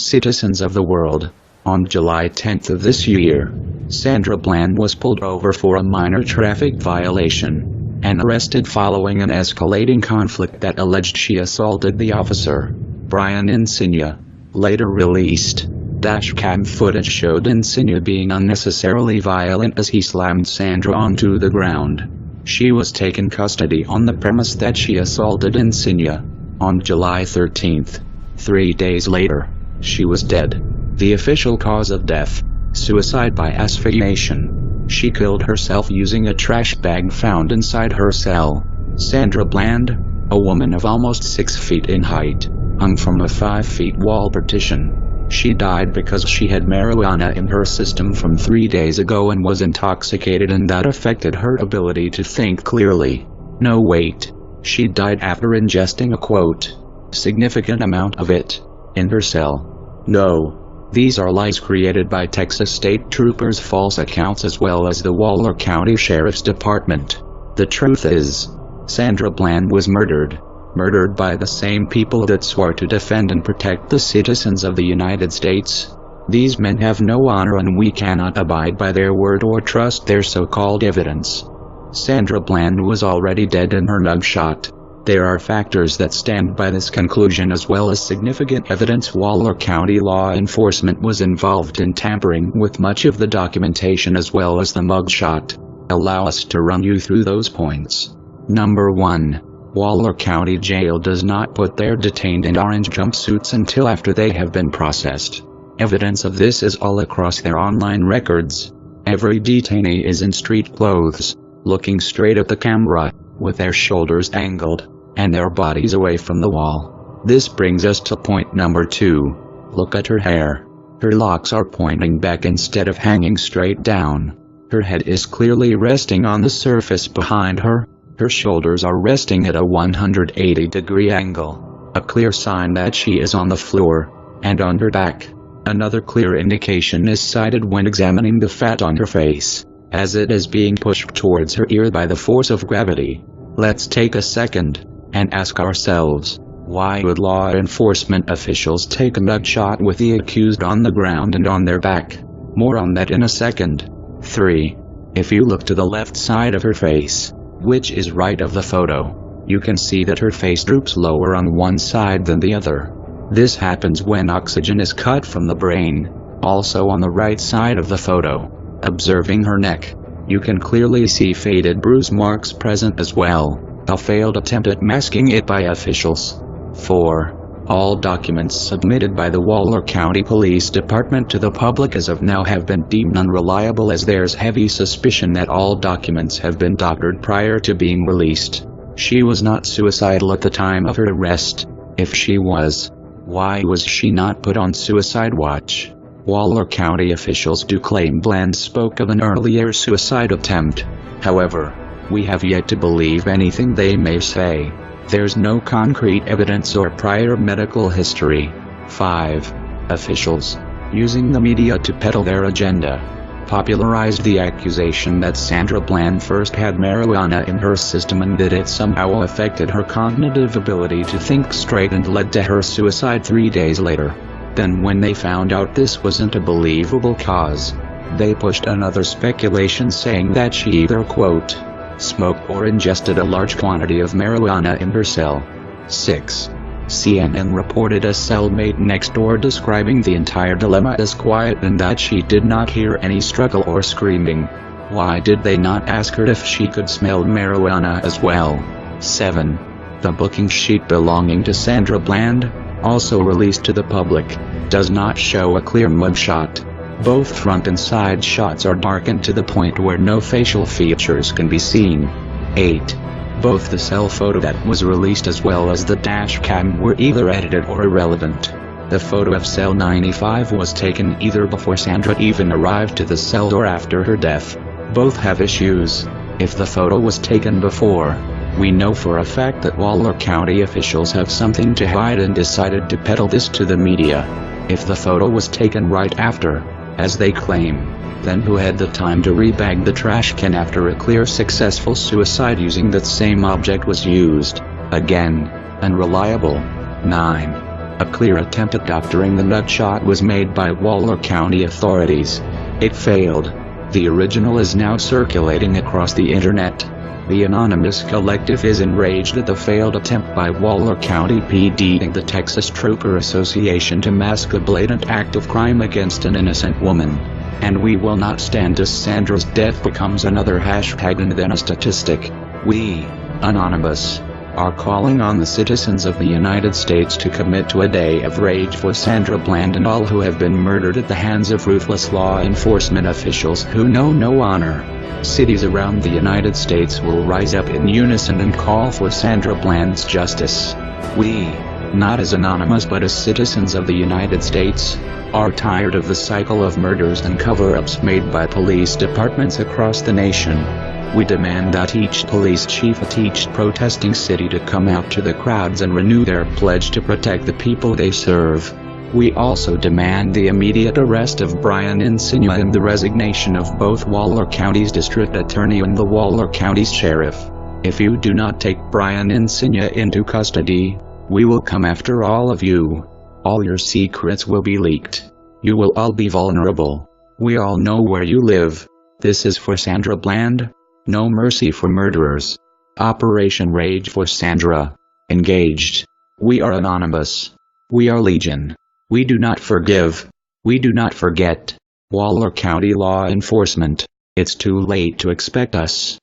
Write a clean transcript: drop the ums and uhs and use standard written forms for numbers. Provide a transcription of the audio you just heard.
citizens of the world. On July 10th of this year, Sandra Bland was pulled over for a minor traffic violation and arrested following an escalating conflict that alleged she assaulted the officer. Brian Insignia, later released, dashcam footage showed Insignia being unnecessarily violent as he slammed Sandra onto the ground. She was taken custody on the premise that she assaulted Insignia. On July 13th, 3 days later, she was dead. The official cause of death: suicide by asphyxiation. She killed herself using a trash bag found inside her cell. Sandra Bland, a woman of almost 6 feet in height, hung from a 5-foot wall partition. She died because she had marijuana in her system from 3 days ago and was intoxicated, and that affected her ability to think clearly. No, wait. She died after ingesting a, quote, significant amount of it in her cell. No. These are lies created by Texas State Troopers' false accounts as well as the Waller County Sheriff's Department. The truth is, Sandra Bland was murdered by the same people that swore to defend and protect the citizens of the United States. These men have no honor, and we cannot abide by their word or trust their so-called evidence. Sandra Bland was already dead in her mugshot. There are factors that stand by this conclusion as well as significant evidence. Waller County law enforcement was involved in tampering with much of the documentation as well as the mugshot. Allow us to run you through those points. Number 1. Waller County Jail does not put their detained in orange jumpsuits until after they have been processed. Evidence of this is all across their online records. Every detainee is in street clothes, looking straight at the camera, with their shoulders angled, and their bodies away from the wall. This brings us to point number 2. Look at her hair. Her locks are pointing back instead of hanging straight down. Her head is clearly resting on the surface behind her. Her shoulders are resting at a 180-degree angle, a clear sign that she is on the floor, and on her back. Another clear indication is cited when examining the fat on her face, as it is being pushed towards her ear by the force of gravity. Let's take a second and ask ourselves, why would law enforcement officials take a mugshot with the accused on the ground and on their back? More on that in a second. 3. If you look to the left side of her face, which is right of the photo, you can see that her face droops lower on one side than the other. This happens when oxygen is cut from the brain. Also on the right side of the photo, observing her neck, you can clearly see faded bruise marks present as well, a failed attempt at masking it by officials. 4. All documents submitted by the Waller County Police Department to the public as of now have been deemed unreliable, as there's heavy suspicion that all documents have been doctored prior to being released. She was not suicidal at the time of her arrest. If she was, why was she not put on suicide watch? Waller County officials do claim Bland spoke of an earlier suicide attempt. However, we have yet to believe anything they may say. There's no concrete evidence or prior medical history. 5. Officials, using the media to peddle their agenda, popularized the accusation that Sandra Bland first had marijuana in her system and that it somehow affected her cognitive ability to think straight and led to her suicide 3 days later. Then when they found out this wasn't a believable cause, they pushed another speculation saying that she either, quote, smoked or ingested a large quantity of marijuana in her cell. 6. CNN reported a cellmate next door describing the entire dilemma as quiet and that she did not hear any struggle or screaming. Why did they not ask her if she could smell marijuana as well? 7. The booking sheet belonging to Sandra Bland, also released to the public, does not show a clear mugshot. Both front and side shots are darkened to the point where no facial features can be seen. 8. Both the cell photo that was released as well as the dash cam were either edited or irrelevant. The photo of cell 95 was taken either before Sandra even arrived to the cell or after her death. Both have issues. If the photo was taken before, we know for a fact that Waller County officials have something to hide and decided to peddle this to the media. If the photo was taken right after, as they claim, then who had the time to rebag the trash can after a clear successful suicide using that same object was used? Again, unreliable. 9. A clear attempt at doctoring the nutshot was made by Waller County authorities. It failed. The original is now circulating across the internet. The anonymous collective is enraged at the failed attempt by Waller County PD and the Texas Trooper Association to mask a blatant act of crime against an innocent woman. And we will not stand as Sandra's death becomes another hashtag and then a statistic. We, Anonymous, are calling on the citizens of the United States to commit to a day of rage for Sandra Bland and all who have been murdered at the hands of ruthless law enforcement officials who know no honor. Cities around the United States will rise up in unison and call for Sandra Bland's justice. We, not as Anonymous but as citizens of the United States, are tired of the cycle of murders and cover-ups made by police departments across the nation. We demand that each police chief at each protesting city to come out to the crowds and renew their pledge to protect the people they serve. We also demand the immediate arrest of Brian Encinia and the resignation of both Waller County's district attorney and the Waller County's sheriff. If you do not take Brian Encinia into custody, we will come after all of you. All your secrets will be leaked. You will all be vulnerable. We all know where you live. This is for Sandra Bland. No mercy for murderers. Operation Rage for Sandra. Engaged. We are Anonymous. We are Legion. We do not forgive. We do not forget. Waller County Law Enforcement. It's too late to expect us.